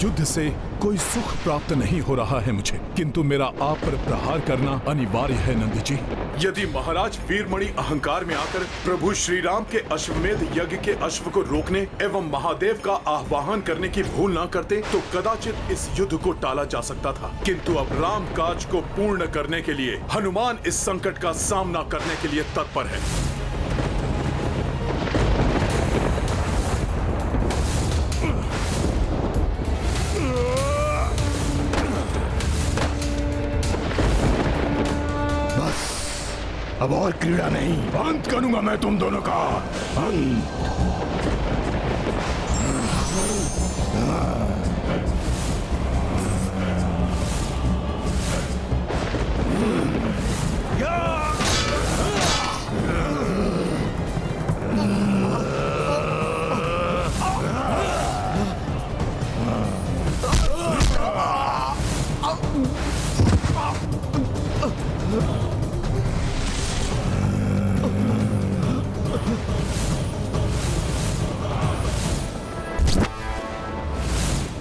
युद्ध से कोई सुख प्राप्त नहीं हो रहा है मुझे, किंतु मेरा आप पर प्रहार करना अनिवार्य है नंद जी। यदि महाराज वीरमणि अहंकार में आकर प्रभु श्री राम के अश्वमेध यज्ञ के अश्व को रोकने एवं महादेव का आह्वान करने की भूल न करते तो कदाचित इस युद्ध को टाला जा सकता था, किंतु अब राम काज को पूर्ण करने के लिए हनुमान इस संकट का सामना करने के लिए तत्पर है। अब और क्रीड़ा नहीं, अंत करूंगा मैं तुम दोनों का अंत।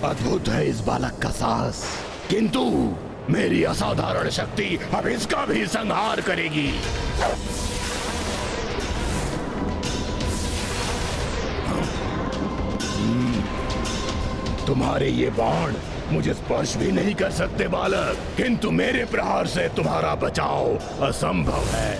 अद्भुत है इस बालक का साहस, किंतु मेरी असाधारण शक्ति अब इसका भी संहार करेगी। तुम्हारे ये बाण मुझे स्पर्श भी नहीं कर सकते बालक, किंतु मेरे प्रहार से तुम्हारा बचाव असंभव है।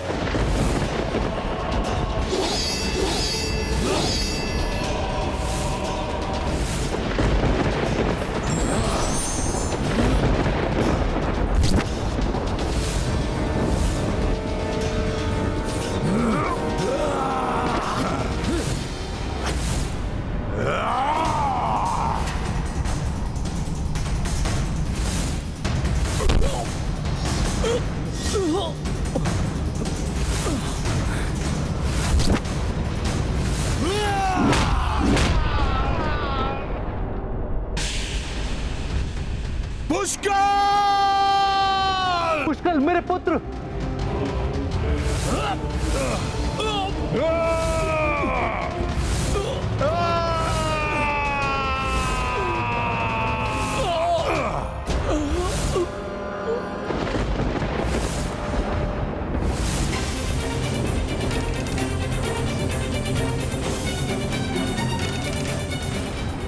पुष्कल मेरे पुत्र!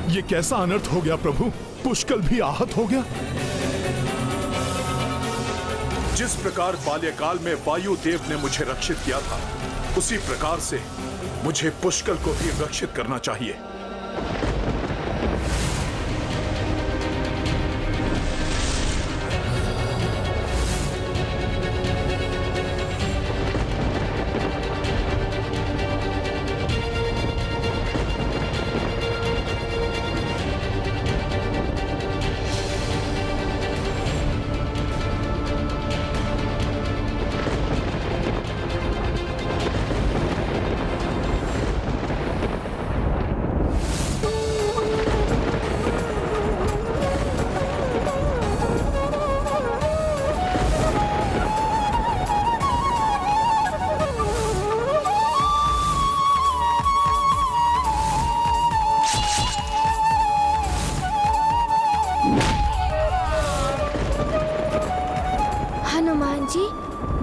ये कैसा अनर्थ हो गया प्रभु? पुष्कल भी आहत हो गया। जिस प्रकार बाल्यकाल में वायु देव ने मुझे रक्षित किया था, उसी प्रकार से मुझे पुष्कल को भी रक्षित करना चाहिए।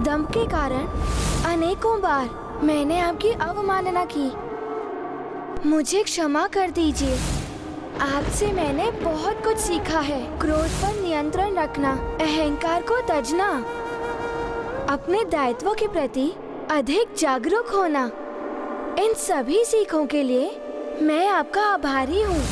दम के कारण अनेकों बार मैंने आपकी अवमानना की, मुझे क्षमा कर दीजिए। आपसे मैंने बहुत कुछ सीखा है। क्रोध पर नियंत्रण रखना, अहंकार को तजना, अपने दायित्वों के प्रति अधिक जागरूक होना, इन सभी सीखों के लिए मैं आपका आभारी हूँ।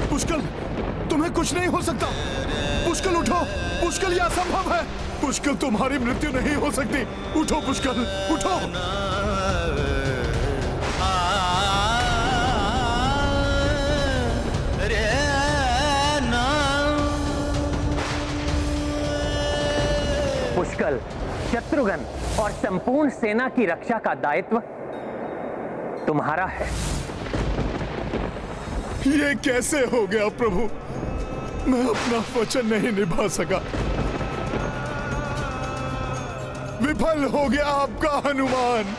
पुष्कल, तुम्हें कुछ नहीं हो सकता। पुष्कल उठो, पुष्कल ये असंभव है। पुष्कल तुम्हारी मृत्यु नहीं हो सकती। उठो पुष्कल, उठो। पुष्कल, शत्रुघ्न और संपूर्ण सेना की रक्षा का दायित्व तुम्हारा है। ये कैसे हो गया प्रभु? मैं अपना वचन नहीं निभा सका। विफल हो गया आपका हनुमान।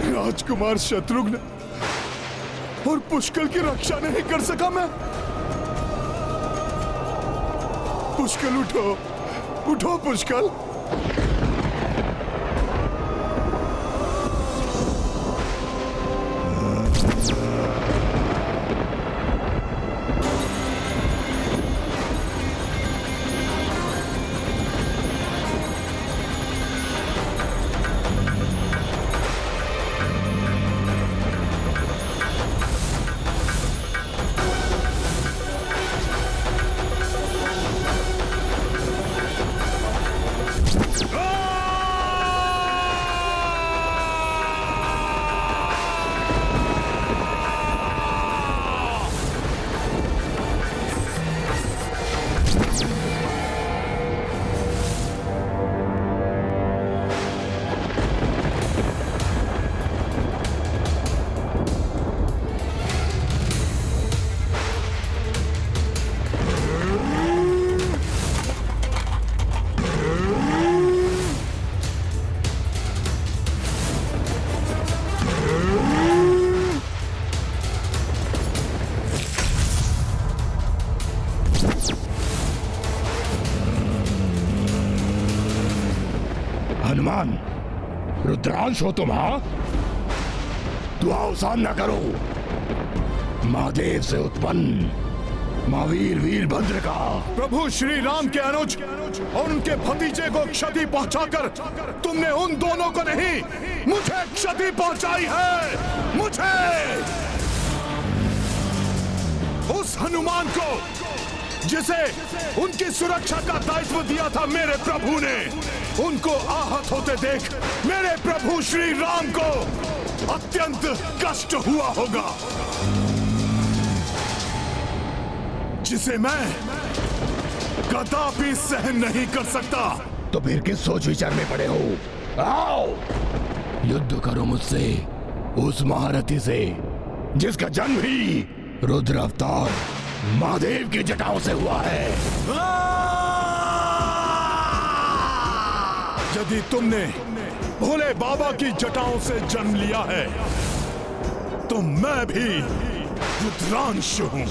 राजकुमार शत्रुघ्न और पुष्कल की रक्षा नहीं कर सका मैं। पुष्कल उठो, उठो पुष्कल। हनुमान, रुद्रांश हो तुम? हाँ, तो आओ सामना करो महादेव से उत्पन्न महावीर वीरभद्र का। प्रभु श्री राम के अनुज और उनके भतीजे को क्षति पहुंचाकर तुमने उन दोनों को नहीं, मुझे क्षति पहुंचाई है। मुझे, उस हनुमान को जिसे उनकी सुरक्षा का दायित्व दिया था मेरे प्रभु ने, उनको आहत होते देख मेरे प्रभु श्री राम को अत्यंत कष्ट हुआ होगा, जिसे मैं कदापि सहन नहीं कर सकता। तो फिर किस सोच विचार में पड़े हो? आओ युद्ध करो मुझसे, उस महारथी से जिसका जन्म ही रुद्र अवतार महादेव की जटाओं से हुआ है। यदि तुमने भोले बाबा की जटाओं से जन्म लिया है तो मैं भी रुद्रांश हूं।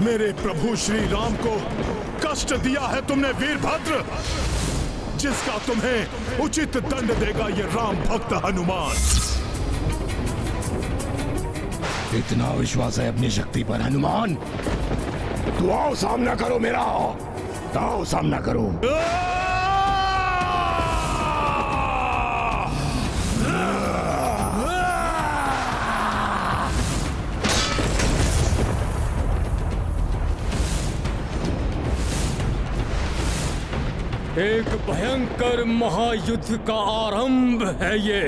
मेरे प्रभु श्री राम को कष्ट दिया है तुमने वीरभद्र, जिसका तुम्हें उचित दंड देगा ये राम भक्त हनुमान। इतना विश्वास है अपनी शक्ति पर हनुमान? तो आओ सामना करो मेरा, आओ सामना करो। एक भयंकर महायुद्ध का आरंभ है ये।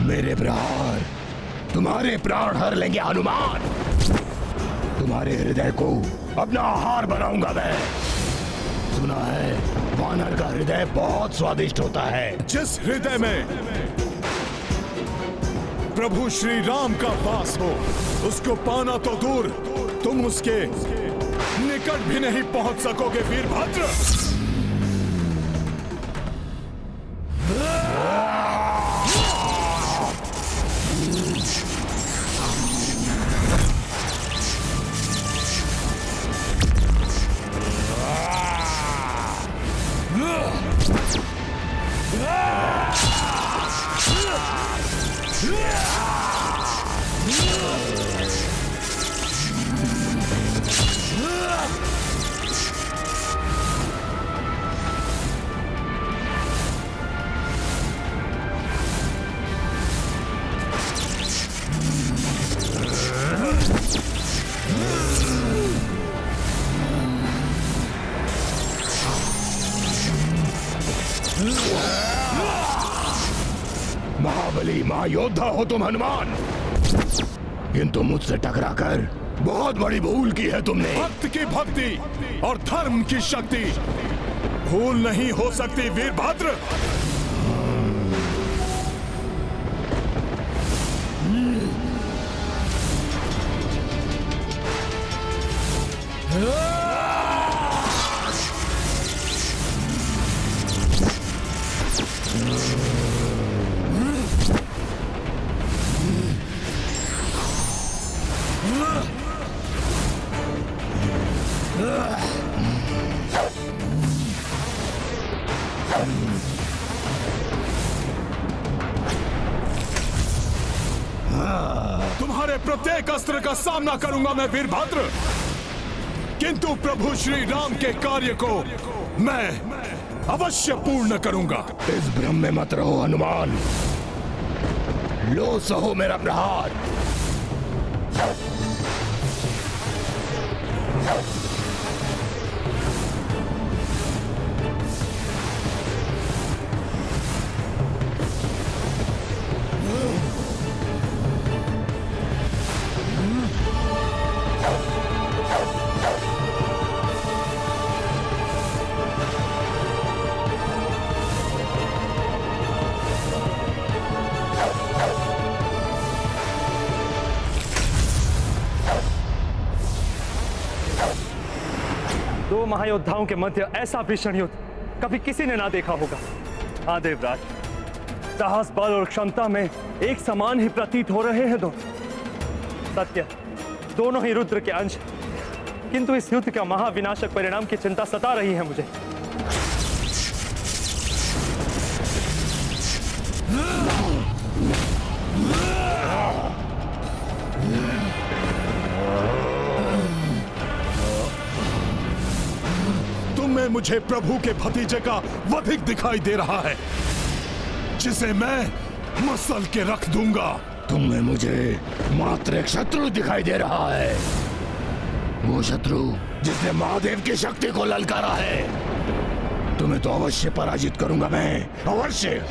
मेरे प्रहार तुम्हारे प्राण हर लेंगे हनुमान। तुम्हारे हृदय को अपना आहार बनाऊंगा मैं। सुना है वानर का हृदय बहुत स्वादिष्ट होता है। जिस हृदय में प्रभु श्री राम का वास हो। उसको पाना तो दूर, तुम उसके निकट भी नहीं पहुंच सकोगे वीरभद्र। महाबली महायोद्धा हो तुम हनुमान, किंतु मुझसे टकराकर बहुत बड़ी भूल की है तुमने। भक्त की भक्ति और धर्म की शक्ति भूल नहीं हो सकती वीरभद्र। तुम्हारे प्रत्येक अस्त्र का सामना करूंगा मैं वीरभद्र, किंतु प्रभु श्री राम के कार्य को मैं अवश्य पूर्ण करूंगा। इस भ्रम में मत रहो हनुमान, लो सहो मेरा प्रहार। दो महायोद्धाओं के मध्य ऐसा भीषण युद्ध कभी किसी ने ना देखा होगा। हाँ देवराज, साहस, बल और क्षमता में एक समान ही प्रतीत हो रहे हैं दोनों। सत्य, दोनों ही रुद्र के अंश, किंतु इस युद्ध का महाविनाशक परिणाम की चिंता सता रही है मुझे। तुम्हें मुझे प्रभु के भतीजे का वधिक दिखाई दे रहा है, जिसे मैं मसल के रख दूंगा। तुम्हें मुझे मात्र एक शत्रु दिखाई दे रहा है, वो शत्रु जिसने महादेव की शक्ति को ललकारा है। तुम्हें तो अवश्य पराजित करूंगा मैं, अवश्य।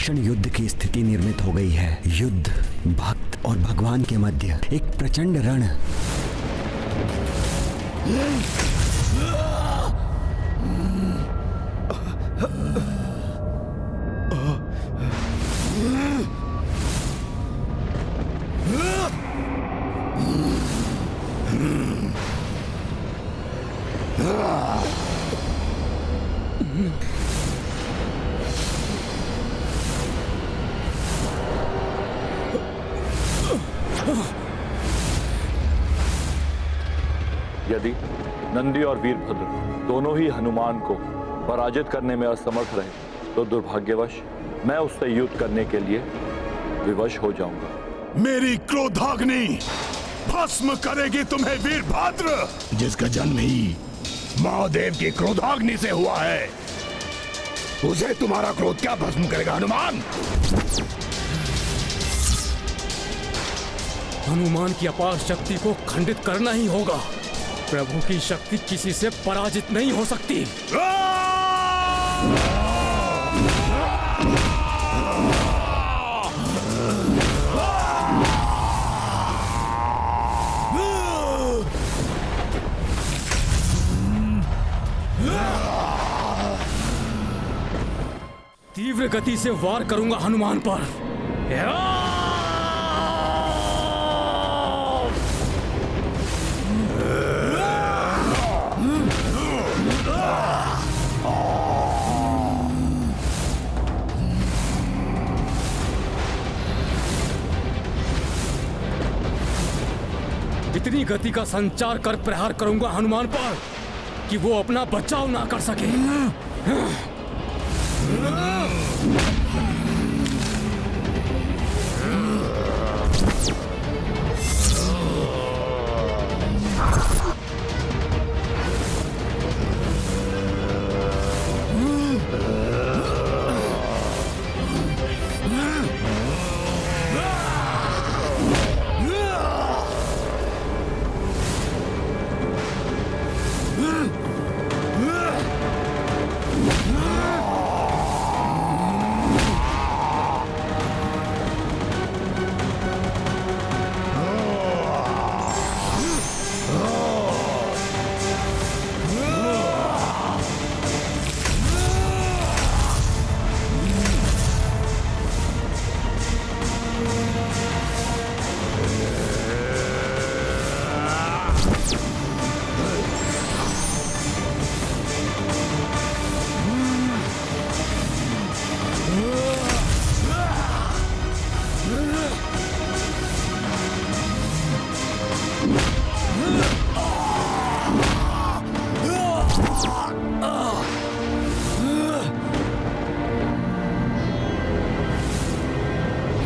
युद्ध की स्थिति निर्मित हो गई है। युद्ध भक्त और भगवान के मध्य एक प्रचंड रण। यदि नंदी और वीरभद्र दोनों ही हनुमान को पराजित करने में असमर्थ रहे तो दुर्भाग्यवश मैं उससे युद्ध करने के लिए विवश हो जाऊंगा। मेरी क्रोधाग्नि भस्म करेगी तुम्हें वीरभद्र। जिसका जन्म ही महादेव की क्रोधाग्नि से हुआ है, उसे तुम्हारा क्रोध क्या भस्म करेगा हनुमान? हनुमान की अपार शक्ति को खंडित करना ही होगा। प्रभु की शक्ति किसी से पराजित नहीं हो सकती। तीव्र गति से वार करूंगा हनुमान पर। इतनी गति का संचार कर प्रहार करूंगा हनुमान पर कि वो अपना बचाव ना कर सके।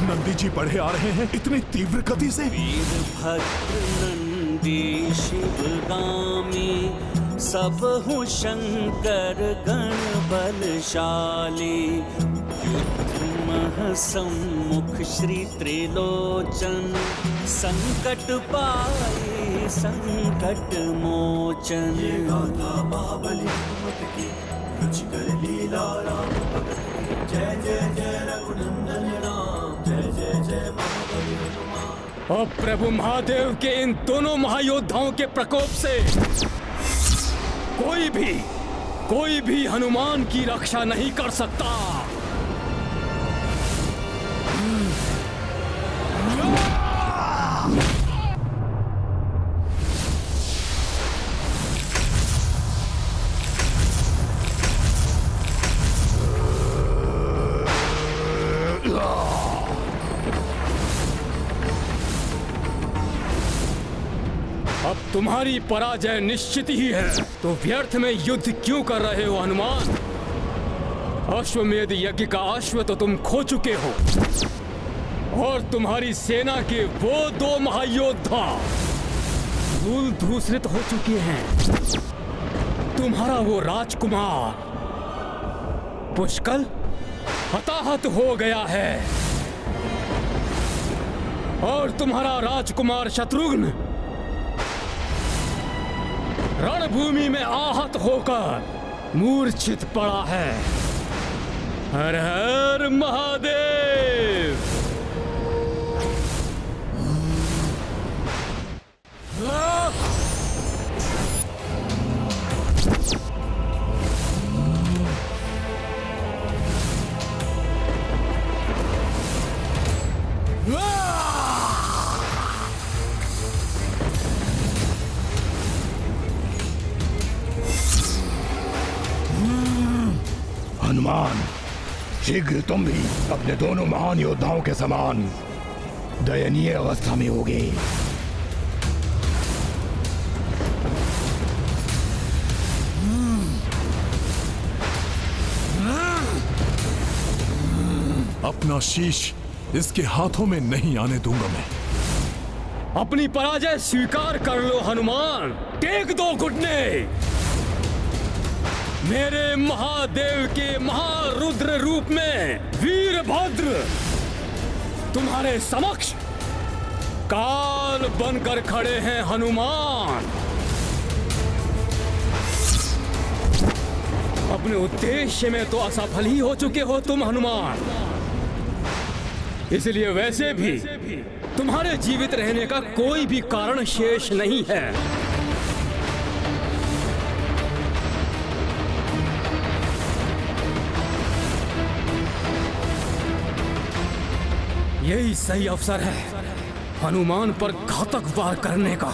नंदी जी बढ़े आ रहे हैं इतनी तीव्र गति से। वीरभद्र नंदी शिवगामी सबहु शंकर गण बलशाली। युद्ध मह सम्मुख श्री त्रिलोचन संकट पाए संकट मोचन। बाबली की रुचिकर लीला राम भगत की। जय जय जय रघुनंदन राम जय जय जय महाबली हनुमान। अब प्रभु महादेव के इन दोनों महायोद्धाओं के प्रकोप से कोई भी हनुमान की रक्षा नहीं कर सकता। अब तुम्हारी पराजय निश्चित ही है, तो व्यर्थ में युद्ध क्यों कर रहे हो हनुमान? अश्वमेध यज्ञ का अश्व तो तुम खो चुके हो और तुम्हारी सेना के वो दो महायोद्धा धूल धूसरित हो चुके हैं। तुम्हारा वो राजकुमार पुष्कल हताहत हो गया है और तुम्हारा राजकुमार शत्रुघ्न रणभूमि में आहत होकर मूर्छित पड़ा है। हर हर महादेव। हनुमान, शीघ्र तुम भी अपने दोनों महान योद्धाओं के समान दयनीय अवस्था में होगे। अपना शीश इसके हाथों में नहीं आने दूंगा मैं। अपनी पराजय स्वीकार कर लो हनुमान। टेक दो घुटने। मेरे महादेव के महारुद्र रूप में वीरभद्र तुम्हारे समक्ष काल बनकर खड़े हैं हनुमान। अब अपने उद्देश्य में तो असफल ही हो चुके हो तुम हनुमान। इसलिए वैसे भी तुम्हारे जीवित रहने का कोई भी कारण शेष नहीं है। यही सही अवसर है हनुमान पर घातक वार करने का।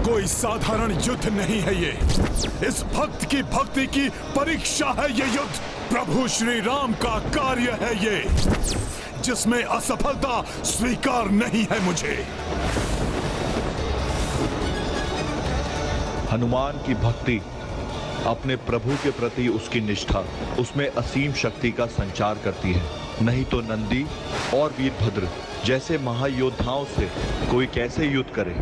कोई साधारण युद्ध नहीं है ये। इस भक्त की भक्ति की परीक्षा है ये युद्ध। प्रभु श्री राम का कार्य है ये, जिसमें असफलता स्वीकार नहीं है मुझे। हनुमान की भक्ति, अपने प्रभु के प्रति उसकी निष्ठा, उसमें असीम शक्ति का संचार करती है। नहीं तो नंदी और वीरभद्र जैसे महायोद्धाओं से कोई कैसे युद्ध करे।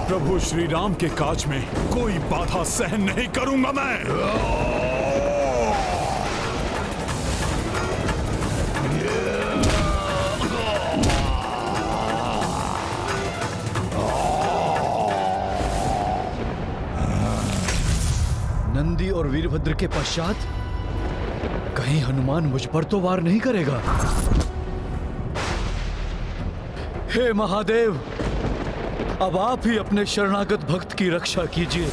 प्रभु श्री राम के काज में कोई बाधा सहन नहीं करूंगा मैं। नंदी और वीरभद्र के पश्चात कहीं हनुमान मुझ पर तो वार नहीं करेगा। हे महादेव, अब आप ही अपने शरणागत भक्त की रक्षा कीजिए।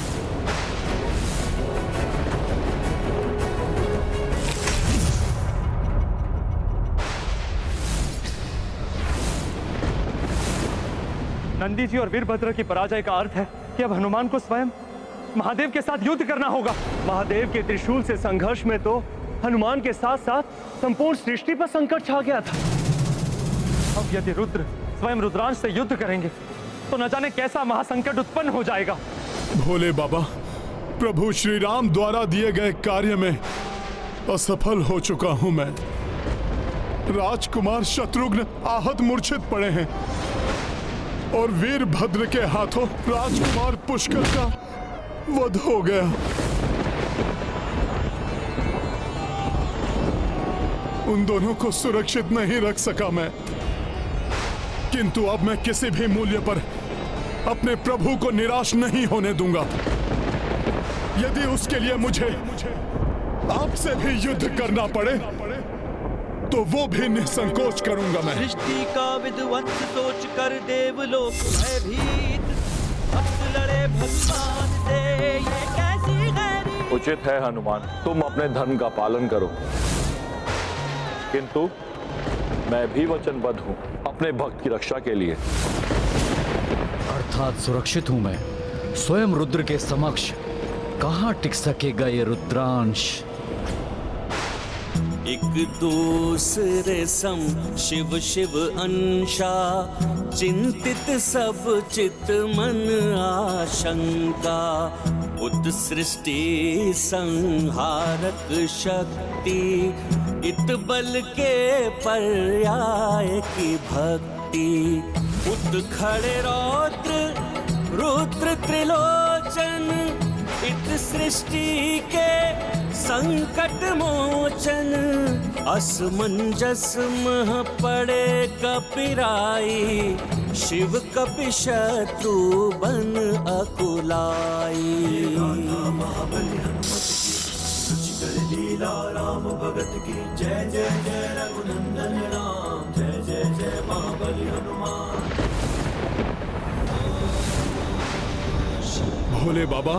नंदी जी और वीरभद्र की पराजय का अर्थ है कि अब हनुमान को स्वयं महादेव के साथ युद्ध करना होगा। महादेव के त्रिशूल से संघर्ष में तो हनुमान के साथ साथ संपूर्ण सृष्टि पर संकट छा गया था। अब यदि रुद्र स्वयं रुद्रांश से युद्ध करेंगे तो न जाने कैसा महासंकट उत्पन्न हो जाएगा। भोले बाबा, प्रभु श्री राम द्वारा दिए गए कार्य में असफल हो चुका हूं मैं। राजकुमार शत्रुघ्न आहत मूर्छित पड़े हैं और वीरभद्र के हाथों राजकुमार पुष्कर का वध हो गया। उन दोनों को सुरक्षित नहीं रख सका मैं, किंतु अब मैं किसी भी मूल्य पर अपने प्रभु को निराश नहीं होने दूंगा। यदि उसके लिए मुझे आपसे भी युद्ध करना पड़े तो वो भी निसंकोच करूंगा मैं। सृष्टि का विध्वंस सोच कर देवलोक भयभीत, भक्त लड़े भगवान से, ये कैसी गैरी। उचित है हनुमान, तुम अपने धर्म का पालन करो, किंतु मैं भी वचनबद्ध हूं अपने भक्त की रक्षा के लिए। अर्थात सुरक्षित हूं मैं। स्वयं रुद्र के समक्ष कहां टिक सकेगा ये रुद्रांश। एक दूसरे सम शिव शिव अंशा, चिंतित सब चित मन आशंका। उत सृष्टि संहारक शक्ति, इत बल के पर्याय की भक्ति। उत खड़े रौद्र रुद्र त्रिलोचन, इत सृष्टि के संकट मोचन। असमंजस मह पड़े कपिराई, शिव कपि शत्रु बन अकुलाई। लीला राम भगत की जय जय जय रघुनंदन राम जय जय जय महाबली हनुमान। भोले बाबा,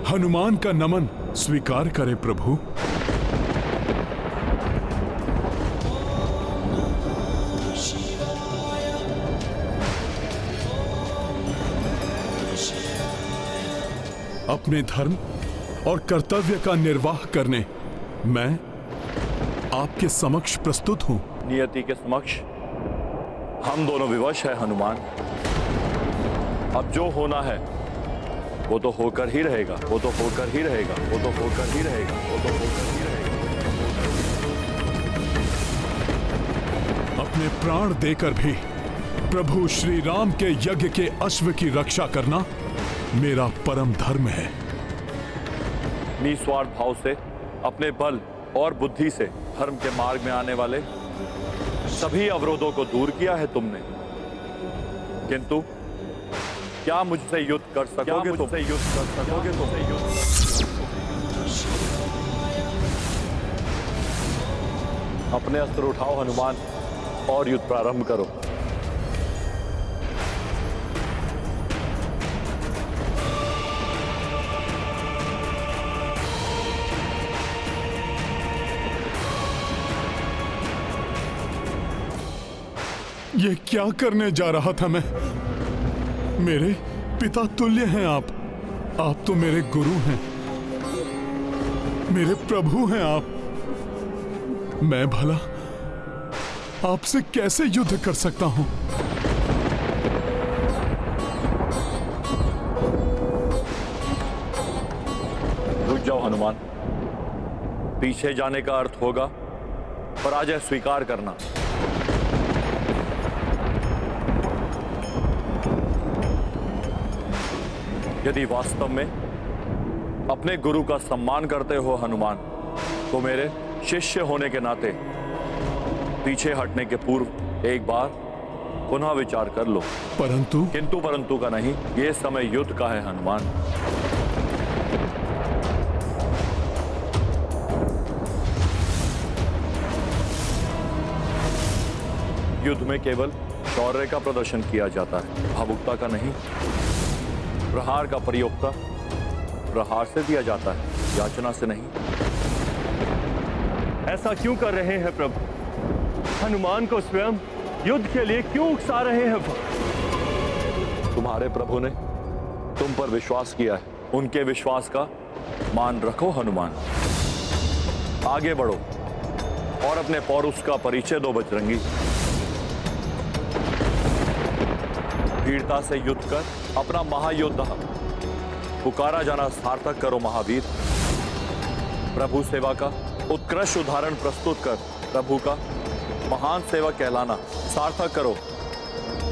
हनुमान का नमन स्वीकार करे प्रभु। अपने धर्म और कर्तव्य का निर्वाह करने मैं आपके समक्ष प्रस्तुत हूं। नियति के समक्ष हम दोनों विवश है हनुमान। अब जो होना है वो तो होकर ही रहेगा, वो तो होकर ही रहेगा, वो तो होकर ही रहेगा, वो तो होकर ही रहेगा। अपने प्राण देकर भी प्रभु श्री राम के यज्ञ के अश्व की रक्षा करना मेरा परम धर्म है। निस्वार्थ भाव से अपने बल और बुद्धि से धर्म के मार्ग में आने वाले सभी अवरोधों को दूर किया है तुमने, किंतु क्या मुझसे युद्ध कर सकोगे? तुमसे युद्ध कर सकोगे? तुमसे युद्ध अपने अस्त्र उठाओ हनुमान और युद्ध प्रारंभ करो। ये क्या करने जा रहा था मैं? मेरे पिता तुल्य हैं आप तो मेरे गुरु हैं, मेरे प्रभु हैं आप। मैं भला आपसे कैसे युद्ध कर सकता हूं? रुक जाओ हनुमान। पीछे जाने का अर्थ होगा पराजय स्वीकार करना। यदि वास्तव में अपने गुरु का सम्मान करते हो हनुमान, तो मेरे शिष्य होने के नाते पीछे हटने के पूर्व एक बार पुनः विचार कर लो। परंतु किंतु परंतु का नहीं, ये समय युद्ध का है हनुमान। युद्ध में केवल शौर्य का प्रदर्शन किया जाता है, भावुकता का नहीं। प्रहार का प्रयोक्ता प्रहार से दिया जाता है, याचना से नहीं। ऐसा क्यों कर रहे हैं प्रभु? हनुमान को स्वयं युद्ध के लिए क्यों उकसा रहे हैं वो? तुम्हारे प्रभु ने तुम पर विश्वास किया है, उनके विश्वास का मान रखो हनुमान। आगे बढ़ो और अपने पौरुष का परिचय दो बजरंगी। वीरता से युद्ध कर अपना महायोद्धा पुकारा जाना सार्थक करो महावीर। प्रभु सेवा का उत्कृष्ट उदाहरण प्रस्तुत कर प्रभु का महान सेवक कहलाना सार्थक करो।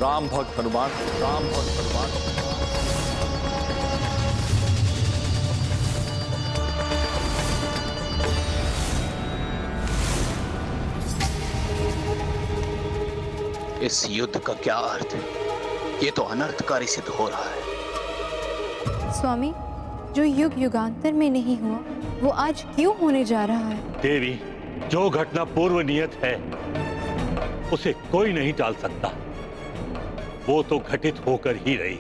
राम भक्त हनुमान, राम भक्त हनुमान। इस युद्ध का क्या अर्थ है? ये तो अनर्थकारी सिद्ध हो रहा है। स्वामी, जो युग युगांतर में नहीं हुआ वो आज क्यों होने जा रहा है? देवी, जो घटना पूर्व नियत है उसे कोई नहीं टाल सकता। वो तो घटित होकर ही रही।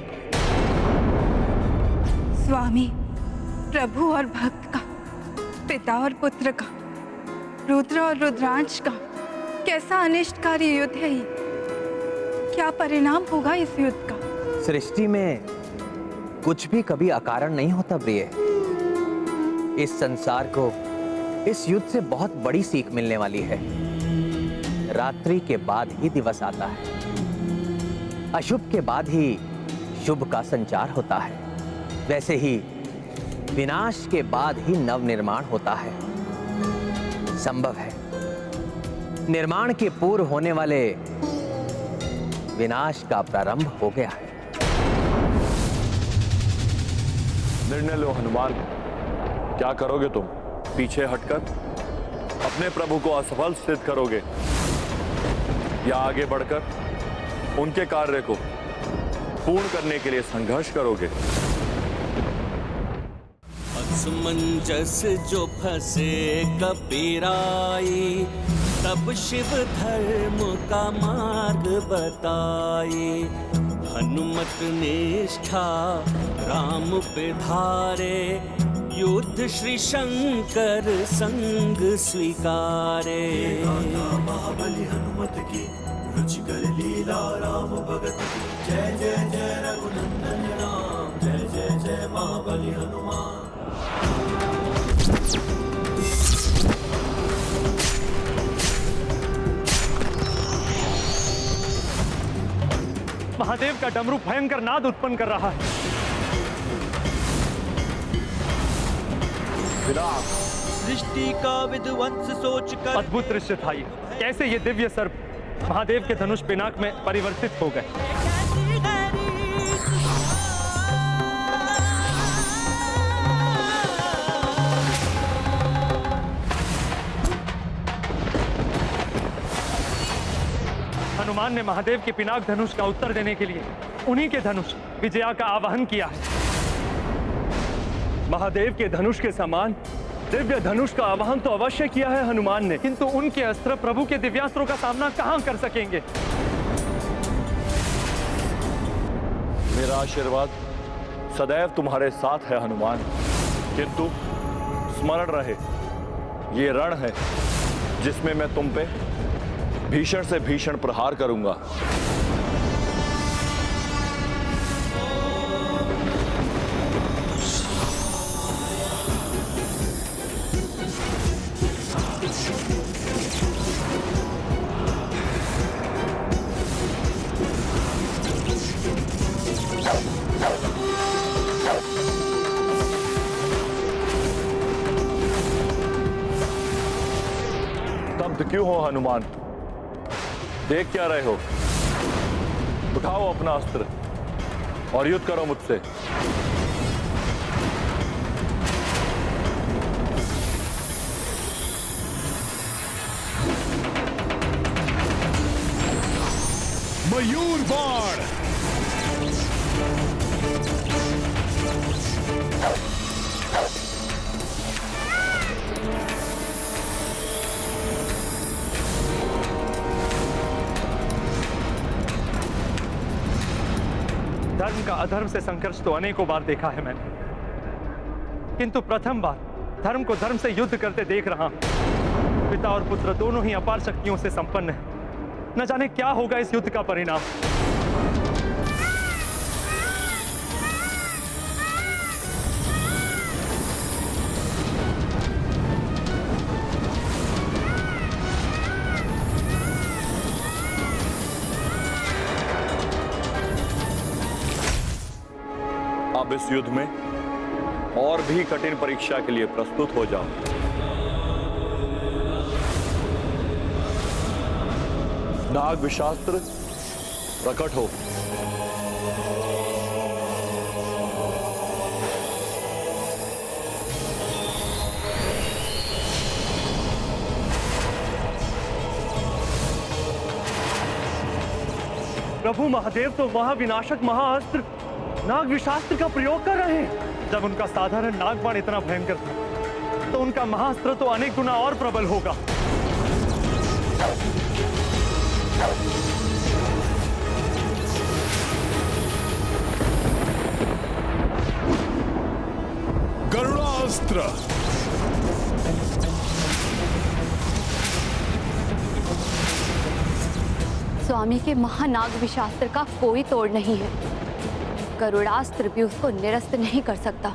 स्वामी, प्रभु और भक्त का, पिता और पुत्र का, रुद्र और रुद्रांश का कैसा अनिष्टकारी युद्ध है ये। क्या परिणाम होगा इस युद्ध का? सृष्टि में कुछ भी कभी अकारण नहीं होता प्रिय। इस संसार को इस युद्ध से बहुत बड़ी सीख मिलने वाली है। रात्रि के बाद ही दिवस आता है, अशुभ के बाद ही शुभ का संचार होता है। वैसे ही विनाश के बाद ही नव निर्माण होता है। संभव है निर्माण के पूर्व होने वाले विनाश का प्रारंभ हो गया है। निर्णय लो हनुमान, क्या करोगे तुम? पीछे हटकर अपने प्रभु को असफल सिद्ध करोगे या आगे बढ़कर उनके कार्य को पूर्ण करने के लिए संघर्ष करोगे? असमंजस जो फंसे कबीराई, तब शिव धर्म का मार्ग बताए। हनुमत निष्ठा राम पे धारे, युद्ध श्री शंकर संग स्वीकारे। महाबली हनुमत की रुचिकर लीला राम भगत की। जय जय जय रघुनंदन राम, जय जय जय महाबली हनुमान। महादेव का डमरू भयंकर नाद उत्पन्न कर रहा है। सृष्टि का विध्वंस सोच कर अद्भुत दृश्य था ये। कैसे ये दिव्य सर्प महादेव के धनुष पिनाक में परिवर्तित हो गए। हनुमान ने महादेव के पिनाक धनुष का उत्तर देने के लिए उन्हीं के धनुष विजया का आवाहन किया है। महादेव के धनुष के समान दिव्य धनुष का आवाहन तो अवश्य किया है हनुमान ने, किंतु उनके अस्त्र प्रभु के दिव्यास्त्रों का सामना कहां कर सकेंगे। मेरा आशीर्वाद सदैव तुम्हारे साथ है हनुमान, किंतु स्मरण रहे ये रण है जिसमें मैं तुम पे भीषण से भीषण प्रहार करूंगा। स्तब्ध क्यों हो हनुमान? देख क्या रहे हो? उठाओ अपना अस्त्र और युद्ध करो मुझसे। मयूर बाण। धर्म का अधर्म से संघर्ष तो अनेकों बार देखा है मैंने, किंतु प्रथम बार धर्म को धर्म से युद्ध करते देख रहा हूं। पिता और पुत्र दोनों ही अपार शक्तियों से संपन्न हैं। न जाने क्या होगा इस युद्ध का परिणाम। अब इस युद्ध में और भी कठिन परीक्षा के लिए प्रस्तुत हो जाओ। नाग विशास्त्र प्रकट हो। प्रभु महादेव तो महाविनाशक महाअस्त्र नाग विशास्त्र का प्रयोग कर रहे हैं। जब उनका साधारण नागबाण इतना भयंकर था, तो उनका महाअस्त्र तो अनेक गुना और प्रबल होगा। गरुड़ास्त्र। स्वामी के महानाग विशास्त्र का कोई तोड़ नहीं है। गरुड़ास्त्र भी उसको निरस्त नहीं कर सकता।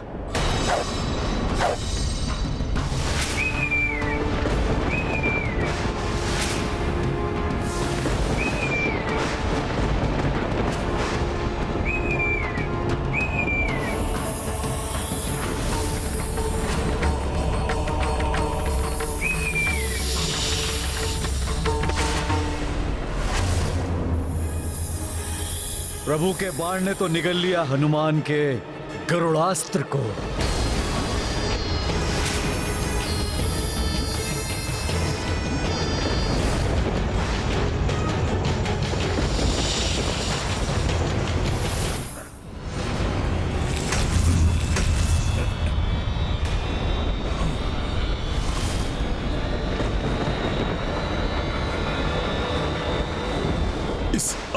प्रभु के बाण ने तो निगल लिया हनुमान के गरुड़ास्त्र को।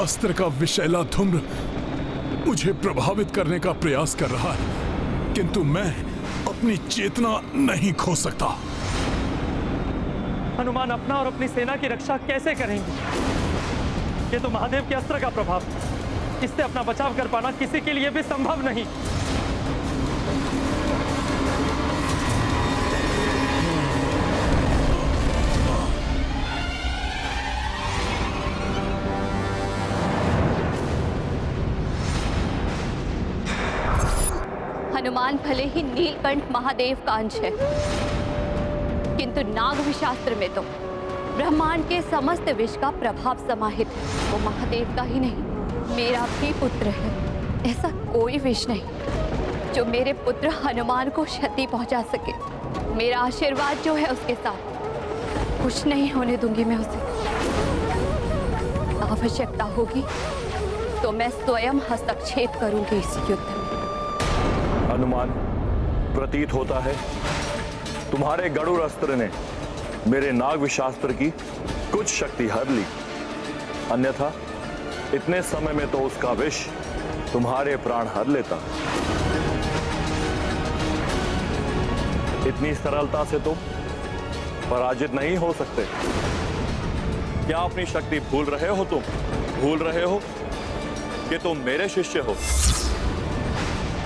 अस्त्र का विषैला धूम्र मुझे प्रभावित करने का प्रयास कर रहा है, किंतु मैं अपनी चेतना नहीं खो सकता। हनुमान अपना और अपनी सेना की रक्षा कैसे करेंगे? ये तो महादेव के अस्त्र का प्रभाव, इससे अपना बचाव कर पाना किसी के लिए भी संभव नहीं। हनुमान भले ही नीलकंठ महादेव का अंश है, किंतु नागवी शास्त्र में तो ब्रह्मांड के समस्त विष का प्रभाव समाहित है। वो महादेव का ही नहीं, मेरा भी पुत्र है। ऐसा कोई विष नहीं जो मेरे पुत्र हनुमान को क्षति पहुंचा सके। मेरा आशीर्वाद जो है उसके साथ, कुछ नहीं होने दूंगी मैं उसे। आवश्यकता होगी तो मैं स्वयं हस्तक्षेप करूंगी इस युद्ध में। हनुमान, प्रतीत होता है तुम्हारे गरुड़ अस्त्र ने मेरे नागविशास्त्र की कुछ शक्ति हर ली, अन्यथा इतने समय में तो उसका विष तुम्हारे प्राण हर लेता। इतनी सरलता से तुम पराजित नहीं हो सकते। क्या अपनी शक्ति भूल रहे हो? तुम भूल रहे हो कि तुम मेरे शिष्य हो?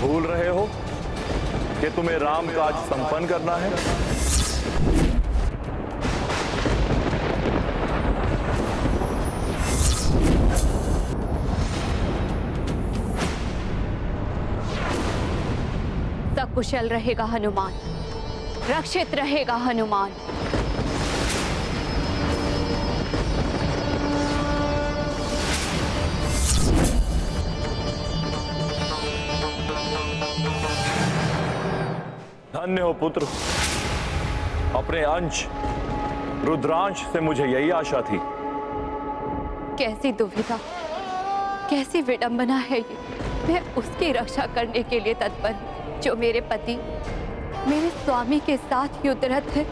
भूल रहे हो कि तुम्हें राम काज संपन्न करना है? सकुशल रहेगा हनुमान, रक्षित रहेगा हनुमान। धन्य हो पुत्र, अपने अंश रुद्रांश से मुझे यही आशा थी। कैसी दुविधा, कैसी विडंबना है ये। मैं उसकी रक्षा करने के लिए तत्पर हूं जो मेरे पति, मेरे स्वामी के साथ युद्धरत है,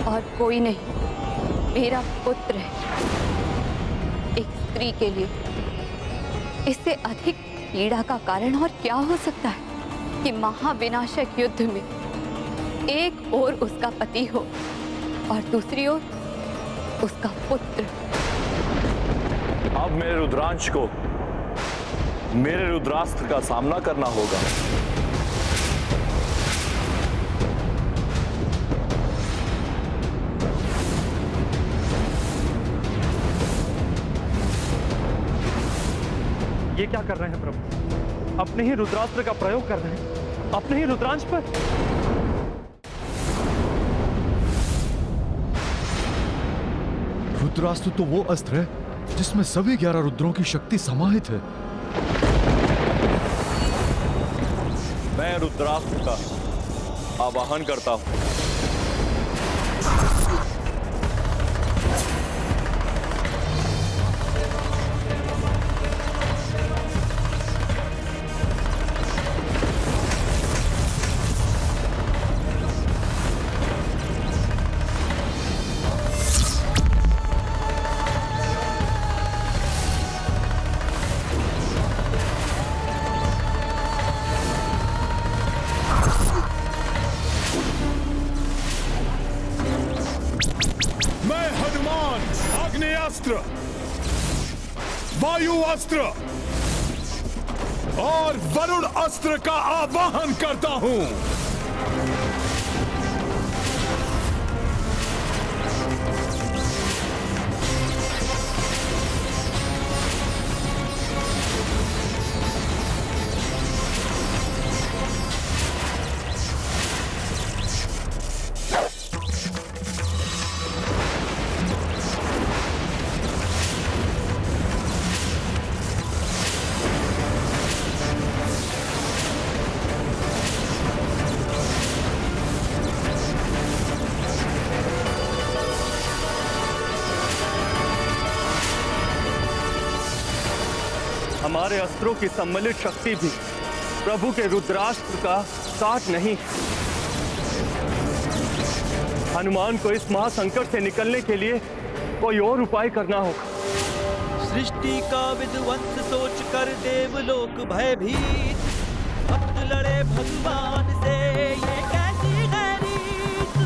और कोई नहीं, मेरा पुत्र है। एक स्त्री के लिए इससे अधिक पीड़ा का कारण और क्या हो सकता है कि महाविनाशक युद्ध में एक ओर उसका पति हो और दूसरी ओर उसका पुत्र। अब मेरे रुद्रांश को मेरे रुद्रास्त्र का सामना करना होगा। ये क्या कर रहे हैं प्रभु? अपने ही रुद्रास्त्र का प्रयोग कर रहे हैं अपने ही रुद्रांश पर। रुद्रास्त्र तो वो अस्त्र है जिसमें सभी 11 रुद्रों की शक्ति समाहित है। मैं रुद्रास्त्र का आवाहन करता हूं। अस्त्र, वायु अस्त्र और वरुण अस्त्र का आवाहन करता हूं। हमारे अस्त्रों की सम्मिलित शक्ति भी प्रभु के रुद्रास्त्र का साथ नहीं। हनुमान को इस महासंकट से निकलने के लिए कोई और उपाय करना होगा। सृष्टि का विध्वंस सोच कर देवलोक भयभीत, भक्त लड़े भगवान से ये कैसी है रीत।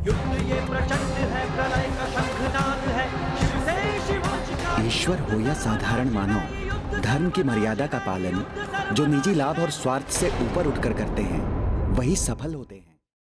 युद्ध ये प्रचंड है, प्रलय का शंखनाद है, शिव से शिवोच्च का। ईश्वर हो या साधारण मानव, धर्म की मर्यादा का पालन जो निजी लाभ और स्वार्थ से ऊपर उठकर करते हैं वही सफल होते हैं।